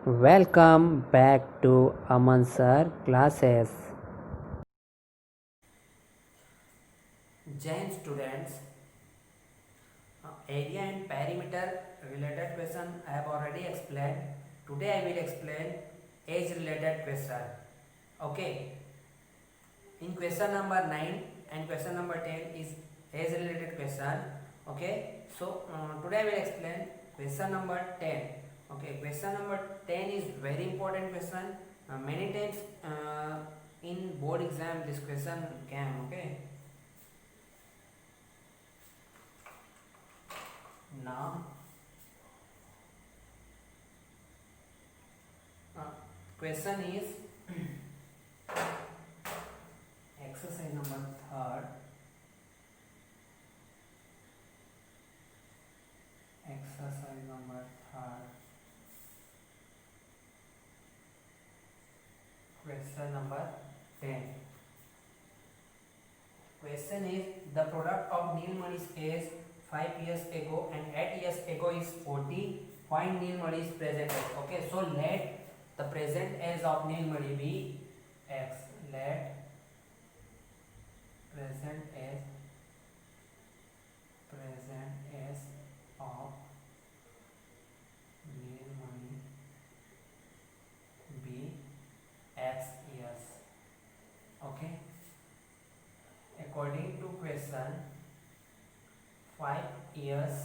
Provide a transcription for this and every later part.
Welcome back to Aman Sir classes. Jain students, area and perimeter related question I have already explained. Today I will explain age related question. Okay. In question number 9 and question number 10 is age related question. Okay. So today I will explain question number 10. Okay. Question number 10 is very important question. Many times in board exam this question came. Okay. Now question is exercise number third. Exercise number third. Question number 10. Question is the product of Nilmani's age 5 years ago and 8 years ago is 40. Find Nilmani's present age. Okay, so let the present age of Nilmani be x. Let present age of Nilmani be x years. Okay. According to question, 5 years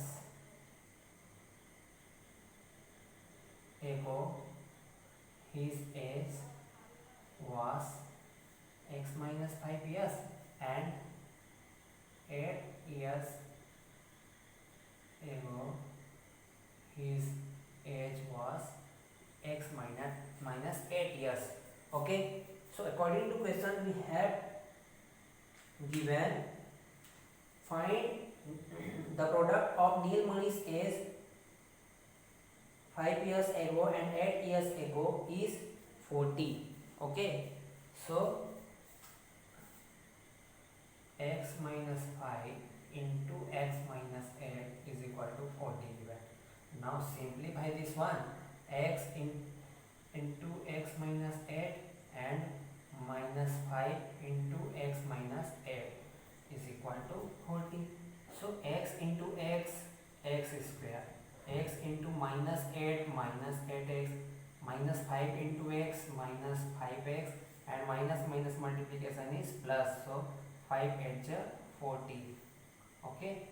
ago his age was x minus 5 years and 8 years ago his age was x minus 8 years. Okay, so according to question we have given find the product of Nilmani's age 5 years ago and 8 years ago is 40. Okay, so x minus 5 into x minus 8 is equal to 40 given. Now simplify this one. X into x minus 8 and minus 5 into x minus 8 is equal to 40. So x into x square, x into minus 8 minus 8x, minus 5 into x minus 5x, and minus multiplication is plus, so 5 8 40. Okay,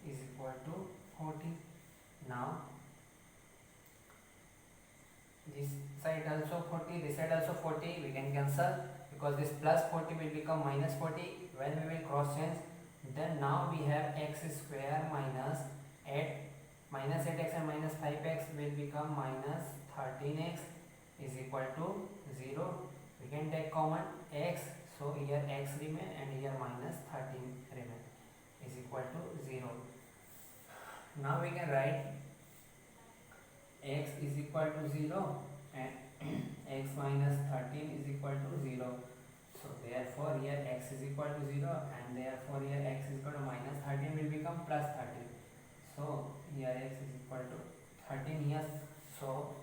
is equal to 40. Now this side also 40, this side also 40, we can cancel because this plus 40 will become minus 40 when we will cross change. Then now we have x square minus 8x and minus 5x will become minus 13x is equal to 0. We can take common x, so here x remain and here minus 13 remain is equal to 0. Now we can write x is equal to 0 and x minus 13 is equal to 0. So therefore here x is equal to 0 and therefore here x is equal to minus 13 will become plus 13. So here x is equal to 13 years. So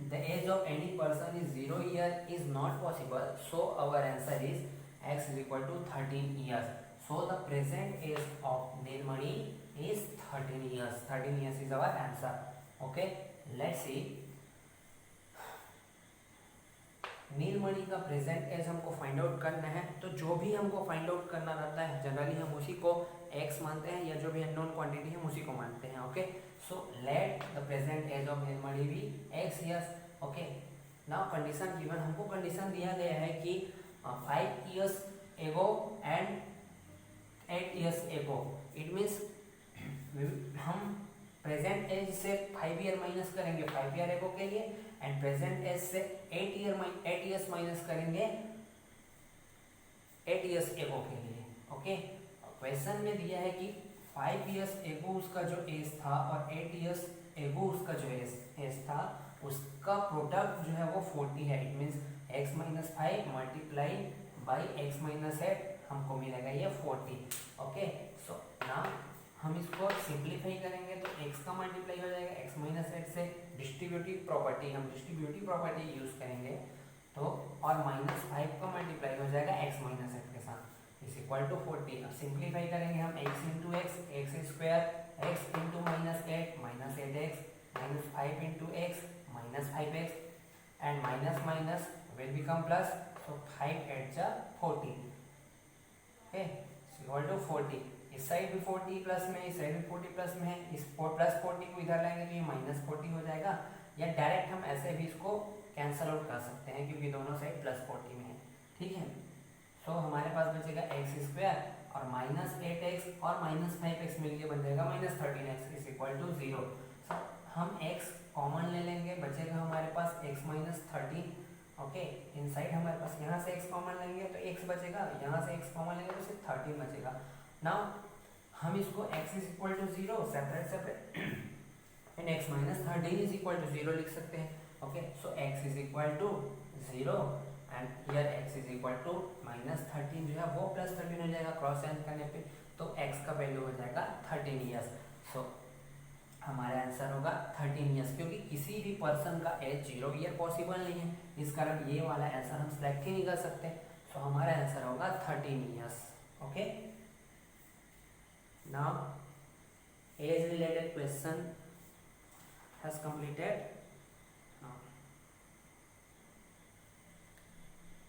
the age of any person is 0 year is not possible. So our answer is x is equal to 13 years. So the present age of Nilmani is 13 years. 13 years is our answer. Okay, let's see. नीलमणि का present as हमको find out करना है, तो जो भी हमको find out करना रहता है जनरली हम उसी को x मानते हैं या जो भी अननोन क्वांटिटी है हम उसी को मानते हैं. Okay, so let the present age of Neelmani B x years. Okay, now condition given, हमको कंडीशन दिया गया है कि 5 years ago and 8 years ago. It means हम प्रेजेंट एज से 5 ईयर माइनस करेंगे 5 ईयर एगो के लिए एंड प्रेजेंट एज से 8 इयर्स माइनस करेंगे 8 इयर्स एगो के लिए. ओके, क्वेश्चन में दिया है कि 5 इयर्स एगो उसका जो एज था और 8 इयर्स एगो उसका जो एज था उसका प्रोडक्ट जो है वो 40 है. It means x minus 5 multiply by x minus 8 हमको मिलेगा ये 40. ओके, सो नाउ हम इसको सिंप्लीफाई करेंगे तो x का मल्टीप्लाई हो जाएगा x माइनस एट से, डिस्ट्रीब्यूटिव प्रॉपर्टी हम डिस्ट्रीब्यूटिव प्रॉपर्टी यूज करेंगे तो, और माइनस 5 का मल्टीप्लाई हो जाएगा x माइनस एट के साथ इज इक्वल टू 40। अब सिंप्लीफाई करेंगे हम x into x square x into minus eight x minus 5 into x minus 5x and minus minus will become plus, so 5 8 जा 40, ओके इक्वल टू 40। इस side भी 40 plus में, इस साइड भी 40 plus में है, इस प्लस 40 को इधर लाएंगे तो ये माइनस 40 हो जाएगा, या डायरेक्ट हम ऐसे भी इसको कैंसल आउट कर सकते हैं क्योंकि दोनों साइड प्लस 40 में है, ठीक है। सो हमारे पास बचेगा एक्स स्क्वायर और माइनस 8x और माइनस 5x मिलके बन जाएगा minus 13x is equal to 0। हम x कॉमन ले लेंगे, बचेगा हमारे पास x माइनस 13, ओके इनसाइड हमारे पास यहाँ से x कॉमन लेंगे तो x बचेगा, यहाँ से x कॉमन लेंगे तो सिर्फ 13 बचेगा। नाउ हम इसको x is equal to 0 separate and x minus 13 is equal to 0 लिख सकते हैं, okay so x is equal to 0 and here x is equal to minus 13 जो है वो प्लस 13 हो जाएगा क्रॉस चेंज करने पे, तो x का वैल्यू हो जाएगा 13 ईयर्स। सो हमारा आंसर होगा 13 ईयर्स, क्योंकि किसी भी पर्सन का एज 0 ईयर पॉसिबल नहीं है, इस कारण ये वाला आंसर हम सिलेक्ट ही नहीं कर सकते। सो हमारा आंसर होगा 13 years, okay. Now age related question has completed.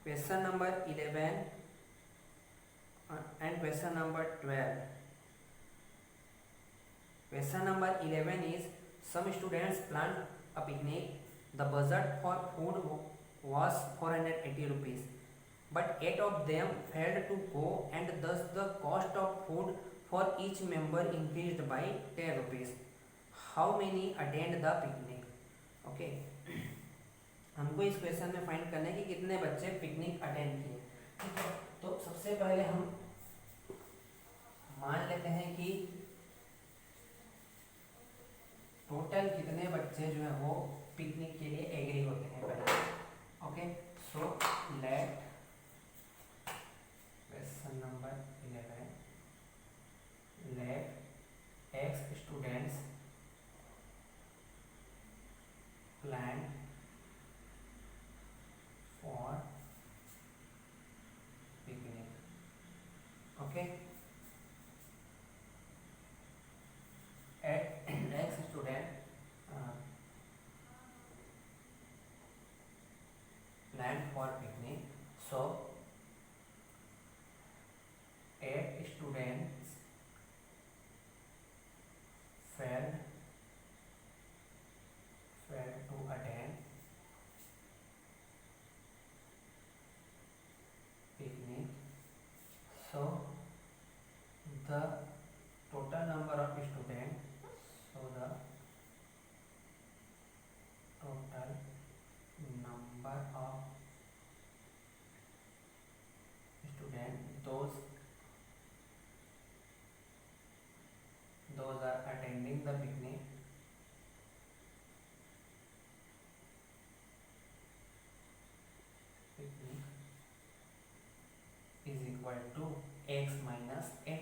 Question number 11 and question number 12. Question number 11 is, some students planned a picnic. The budget for food was 480 rupees, but 8 of them failed to go, and thus the cost of food for each member increased by 10 rupees. How many attend the picnic? Okay. हमको इस question में find करना है कि कितने बच्चे picnic attend किए, ठीक है। तो सबसे पहले हम मान लेते हैं कि टोटल कितने बच्चे जो है वो पिकनिक के लिए एग्री होते हैं पहले, okay. So let question number 11, let x students plan for picnic, okay. X student planned for picnic, so 8 students failed to attend picnic, so the total number of students, so the total number of students those are attending the picnic is equal to x minus 8।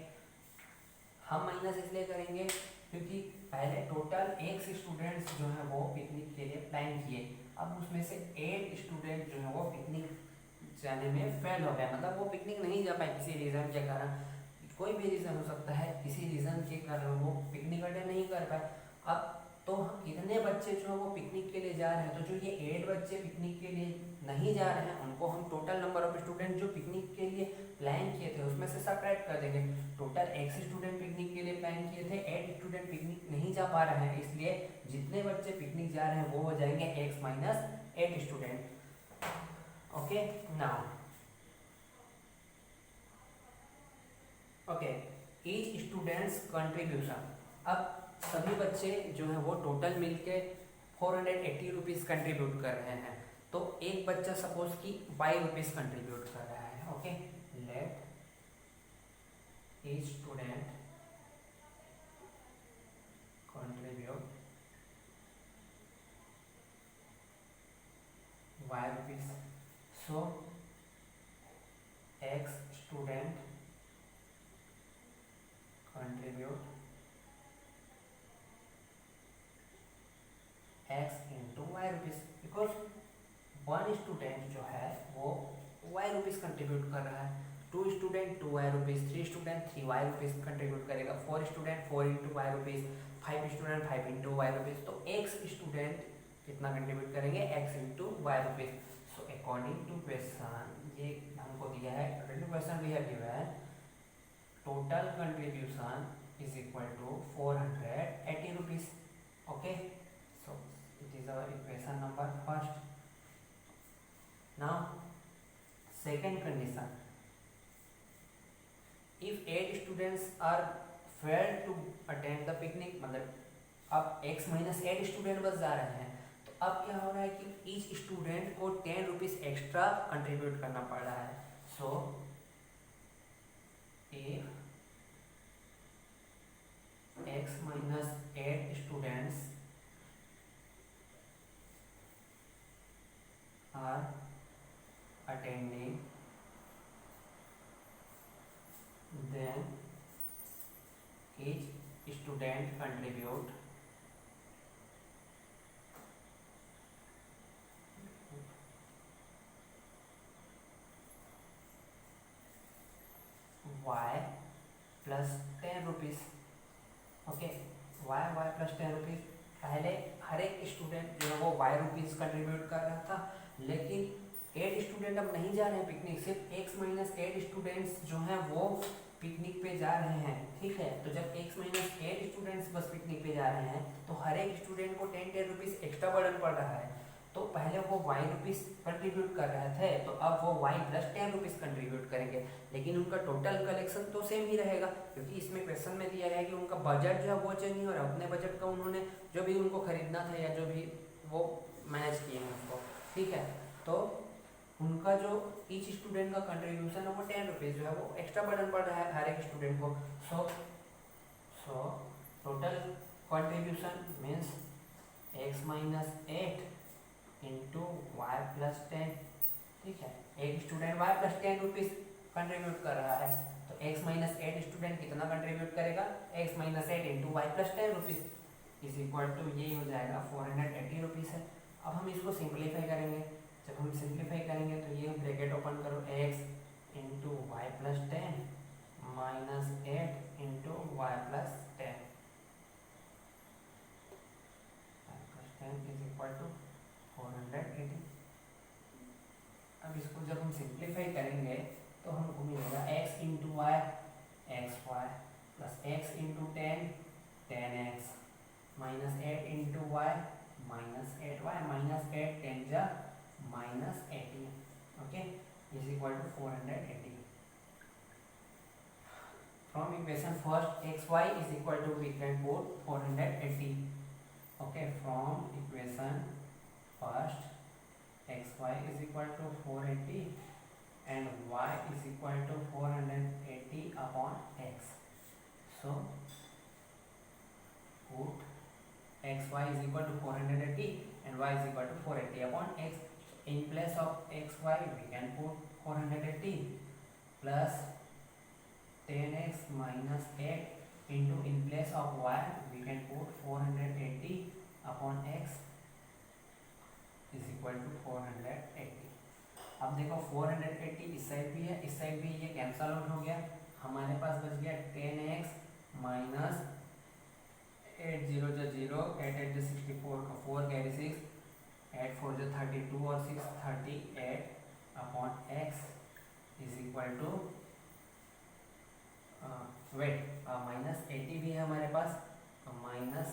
हम minus इसलिए करेंगे क्योंकि पहले total x students जो है वो picnic के लिए प्लान किए, अब उसमें से 8 स्टूडेंट जो है वो पिकनिक जाने में फेल हो गया, मतलब वो पिकनिक नहीं जा पाए किसी रीज़न के कारण, कोई भी रीज़न हो सकता है, किसी रीज़न के कारण वो पिकनिक अटेंड नहीं कर पाए। अब तो हम इतने बच्चे जो है वो पिकनिक के लिए जा रहे हैं, तो जो ये 8 बच्चे पिकनिक के लिए नहीं जा रहे हैं उनको हम टोटल नंबर ऑफ स्टूडेंट जो पिकनिक के लिए प्लान किए थे उसमें से सब्ट्रैक्ट कर देंगे। टोटल x स्टूडेंट पिकनिक के लिए प्लान किए थे, 8 स्टूडेंट पिकनिक नहीं जा पा रहे हैं, इसलिए जितने बच्चे पिकनिक जा रहे हैं वो हो जाएंगे x minus 8 student, okay. Now okay each students contribution, अब सभी बच्चे जो है वो टोटल मिलके 480 रुपीज़ कंट्रीब्यूट कर रहे हैं, तो एक बच्चा सपोज कि 5 रुपीज़ कंट्रीब्यूट कर रहा है, okay. Let each student contribute 5 rupees, so x student contribute y rupees, because one student जो है वो वाई रुपीज़ कंट्रीब्यूट कर रहा है, 2 student 2 y rupees, 3 student 3 y rupees contribute करेगा, 4 student 4 into y rupees, 5 student 5 into y rupees. तो x student कितना contribute करेंगे, x into y rupees. So according to question, ये हमको दिया है, question we have given total contribution is equal to 480 rupees. Okay, so it is our equation number first. Now second condition, if 8 students are failed to attend the picnic, मतलब अब x minus 8 student बस जा रहे हैं, तो अब क्या हो रहा है कि ईच स्टूडेंट को 10 रुपीज़ एक्स्ट्रा कंट्रीब्यूट करना पड़ रहा है। सो if x minus 8 students are attending, then each student contribute y plus 10 rupees. Okay, y plus 10 rupees. पहले हर एक स्टूडेंट जो है वो y रुपीज़ कंट्रीब्यूट कर रहा था, लेकिन 8 स्टूडेंट अब नहीं जा रहे हैं पिकनिक, सिर्फ x माइनस 8 स्टूडेंट्स जो हैं वो पिकनिक पे जा रहे हैं। ठीक है, तो जब x माइनस 8 स्टूडेंट्स बस पिकनिक पे जा रहे हैं तो हर एक स्टूडेंट को 10 रुपीज़ एक्स्ट्रा बर्डन पड़ रहा है। तो पहले वो y रुपीज़ कंट्रीब्यूट कर रहे थे, तो अब वो y प्लस 10 रुपीज़ कंट्रीब्यूट करेंगे, लेकिन उनका टोटल कलेक्शन तो सेम ही रहेगा, क्योंकि इसमें क्वेश्चन में दिया गया है कि उनका बजट जो है वो चेंज नहीं हो रहा, अपने बजट का उन्होंने जो भी उनको खरीदना था या जो भी वो मैनेज किए हैं उसको। ठीक है, तो उनका जो ईच स्टूडेंट का कंट्रीब्यूशन है वो 10 रुपीज़ जो है वो एक्स्ट्रा बर्डन पड़ रहा है हर एक स्टूडेंट को। So total contribution means x minus 8 into y plus 10। ठीक है, एक student y plus 10 rupees contribute कर रहा है, तो x माइनस 8 स्टूडेंट कितना कंट्रीब्यूट करेगा, x minus 8 into y plus 10 rupees is equal to ये हो जाएगा 480 रुपीज़ है। अब हम इसको सिंप्लीफाई करेंगे, जब हम सिंप्लीफाई करेंगे तो ये ब्रैकेट ओपन करो, x into y plus 10 minus 8 into y plus 10 is equal to 480। अब इसको जब हम सिंप्लीफाई करेंगे तो हमको मिलेगा x into y x y plus x into 10 minus 8 into y minus 8y minus 8 10 जा minus 80। Okay, is equal to 480। From equation first xy is equal to we can put 480। Okay, from equation first xy is equal to 480 and y is equal to 480 upon x. So put xy is equal to 480 and y is equal to 480 upon x. In place of xy we can put 480 plus 10x minus 8 into in place of y we can put 480 upon x is equal to 480। अब देखो 480 इस side भी है, इस side भी, ये cancel out हो गया, हमारे पास बच गया 10x माइनस 8 0 जो 0, 8 8 जो 64 का 4 कैरी 6, 8 4 जो 32 और 6 38 upon x is equal to wait minus 80 भी है हमारे पास, माइनस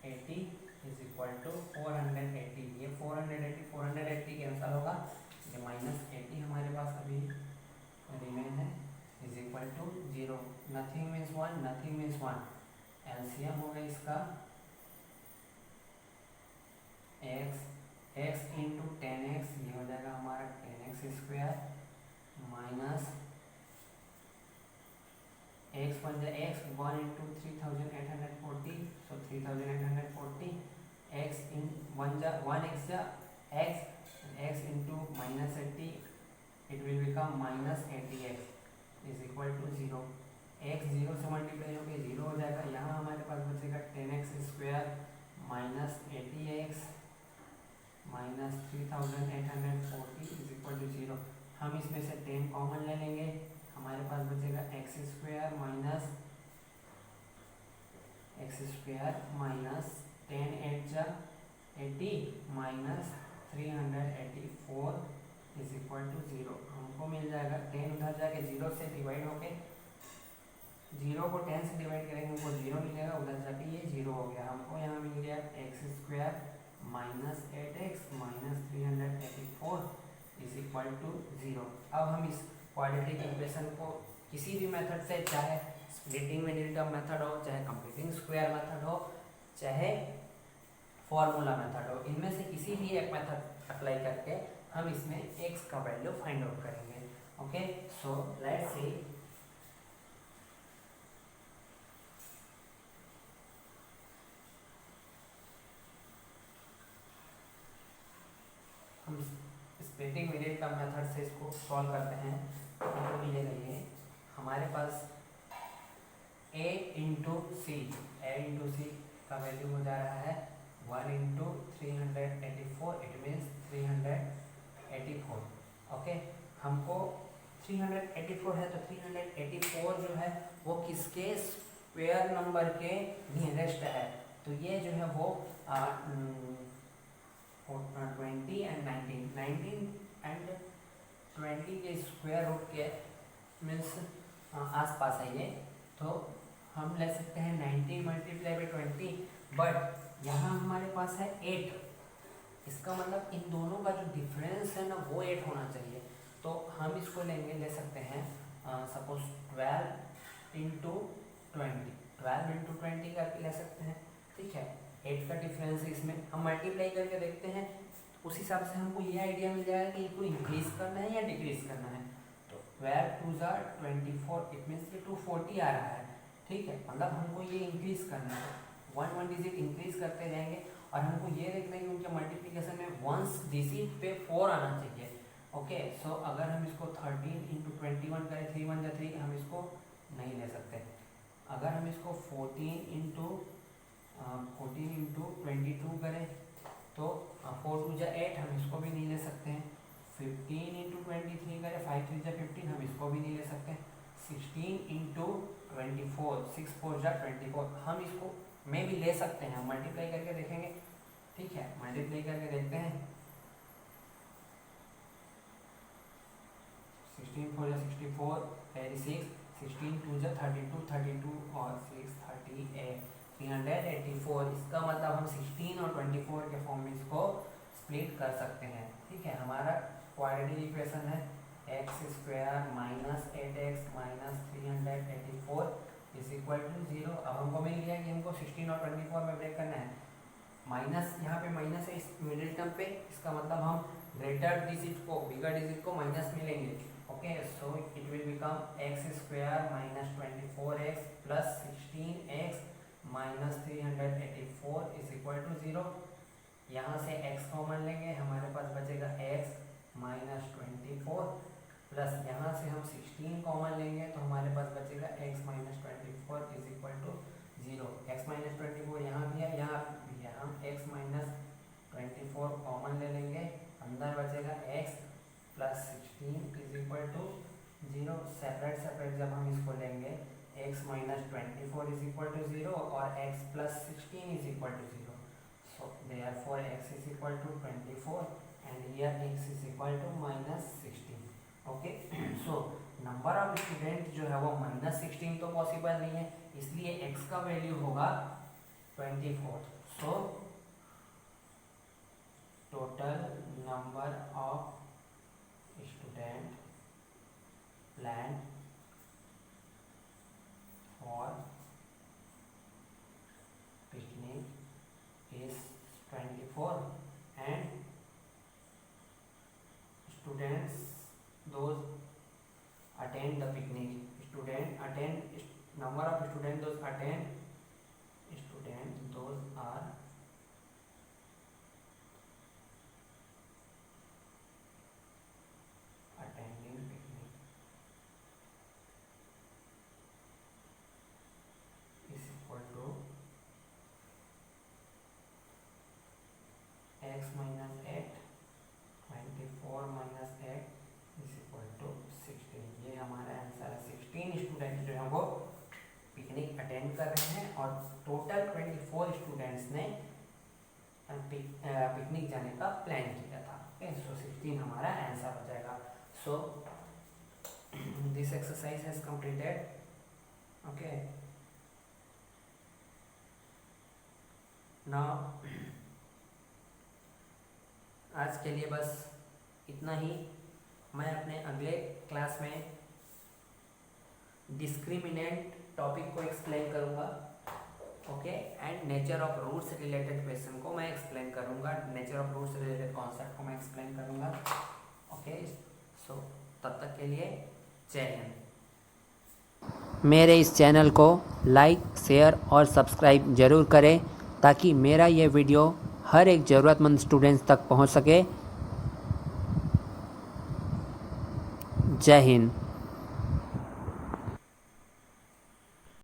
80 इज इक्वल टू 480। ये 480 कैंसल होगा, ये माइनस 80 हमारे पास अभी रिमेन है, is equal to 0। Nothing means 1, nothing means 1, LCM होगा इसका x इंटू 10x, ये हो जाएगा हमारा 10x स्क्वायर माइनस x बन जाए x 1 इंटू 3840, सो 3840 x इन 1x जा x into minus 80 it will become minus 80x is equal to 0। x 0 से मल्टीप्लाई होकर 0 हो जाएगा, यहाँ हमारे पास बचेगा 10x square minus 80x minus 3840 is equal to 0। हम इसमें से 10 कॉमन ले लेंगे, हमारे पास बचेगा एक्स स्क्वायर माइनस 10 8 जा 80 माइनस 384 इज इक्वल टू 0। हमको मिल जाएगा 10 उधर जाके 0 से डिवाइड होके 0 को 10 से डिवाइड करेंगे हमको 0 मिलेगा, उधर जाके ये 0 हो गया। हमको यहाँ मिल गया x square minus 8x minus 384 is equal to 0। अब हम इस क्वाड्रेटिक इक्वेशन को किसी भी मेथड से, चाहे स्प्लिटिंग मिडिल टर्म मेथड हो, चाहे कंप्लीटिंग स्क्वायर मेथड हो, चाहे फॉर्मूला मेथड हो, इनमें से किसी भी एक मेथड अप्लाई करके हम इसमें x का वैल्यू फाइंड आउट करेंगे। Okay, so let's see. हम स्प्लिटिंग मिडिल टर्म मेथड से इसको सॉल्व करते हैं। तो मिलेगा ये हमारे पास a इंटू सी का वैल्यू हो जा रहा है 1 इंटू 384, इट मीन्स 384। ओके, हमको 384 है तो 384 जो है वो किसके स्क्वायर नंबर के नियरेस्ट है, तो ये जो है वो 20 एंड 19 एंड 20 के स्क्वायर रूट के मीन्स आसपास है ये, तो हम ले सकते हैं 90 मल्टीप्लाई बाई 20, बट यहाँ हमारे पास है 8। इसका मतलब इन दोनों का जो डिफरेंस है ना वो 8 होना चाहिए, तो हम इसको ले सकते हैं सपोज 12 इंटू 20 करके ले सकते हैं। ठीक है, 8 का डिफरेंस है इसमें, हम मल्टीप्लाई करके देखते हैं, उस हिसाब से हमको ये आइडिया मिल जाएगा कि इसको इंक्रीज करना है या डिक्रीज करना है। तो 12 2 24, इट मीन्स कि 240 आ रहा है। ठीक है, मतलब हमको ये इंक्रीज करना है, 1 डिजिट इंक्रीज करते जाएंगे, और हमको ये देखना है कि उनके मल्टीप्लिकेशन में 1 डिजिट पे 4 आना चाहिए। ओके, सो अगर हम इसको 13 इंटू 21 करें, 3 1 जा 3, हम इसको नहीं ले सकते। अगर हम इसको 14 इंटू 22 करें तो 4 2 जा 8, हम इसको भी नहीं ले सकते हैं। 15 इंटू 23 करें, 5 3 जा 15, हम इसको भी नहीं ले सकते। 16 इंटू 24, 6 4 जा 24, हम इसको में भी ले सकते हैं, मल्टीप्लाई करके देखेंगे। ठीक है, मल्टीप्लाई करके देखते हैं। 16 4 जा 64, 36, 16 2 जा 32, 32 और 6 38, 384। इसका मतलब हम 16 और 24 के फॉर्म में इसको स्प्लिट कर सकते हैं। ठीक है, हमारा क्वाड्रेटिक इक्वेशन है x square minus 8x minus 384 is equal to 0। अब हमको मिल गया कि हमको 16 और 24 में ब्रेक करना है। माइनस, यहाँ पे माइनस है इस मिडिल टर्म पे, इसका मतलब हम ग्रेटर डिजिट को, बिगर डिजिट को माइनस में लेंगे। Okay, so it will become x square minus 24x plus 16x minus 384 is equal to 0। यहाँ से x कॉमन लेंगे, हमारे पास बचेगा x माइनस 24, प्लस यहाँ से हम 16 कॉमन लेंगे तो हमारे पास बचेगा x minus 24 is equal to 0। x minus 24 यहाँ भी है, यहाँ भी है, हम x माइनस 24 कॉमन ले लेंगे, अंदर बचेगा x plus 16 is equal to 0। Separate जब हम इसको लेंगे, x minus 24 is equal to 0 और x plus 16 is equal to 0। So therefore x is equal to 24 and here x is equal to minus 16। Okay, so number of student जो है वो minus 16 तो possible नहीं है, इसलिए x का value होगा 24। So total number of student plan for picnic is 24 and students those attend the picnic, number of students those attend, students those are attending picnic is equal to x minus 8 वो picnic attend कर रहे हैं और total 24 students ने picnic जाने का plan किया था। ओके, सो 16 हमारा आंसर हो जाएगा। So this exercise has completed. Okay, now आज के लिए बस इतना ही। मैं अपने अगले क्लास में डिस्क्रिमिनेंट टॉपिक को एक्सप्लेन करूँगा। Okay, and nature of root से रिलेटेड क्वेश्चन को मैं एक्सप्लेन करूँगा, नेचर ऑफ रूट से रिलेटेड कॉन्सेप्ट को मैं एक्सप्लेन करूँगा। ओके, सो तब तक के लिए जय हिंद। मेरे इस चैनल को लाइक, शेयर और सब्सक्राइब ज़रूर करें ताकि मेरा ये वीडियो हर एक ज़रूरतमंद स्टूडेंट्स तक पहुंच सके। जय हिंद।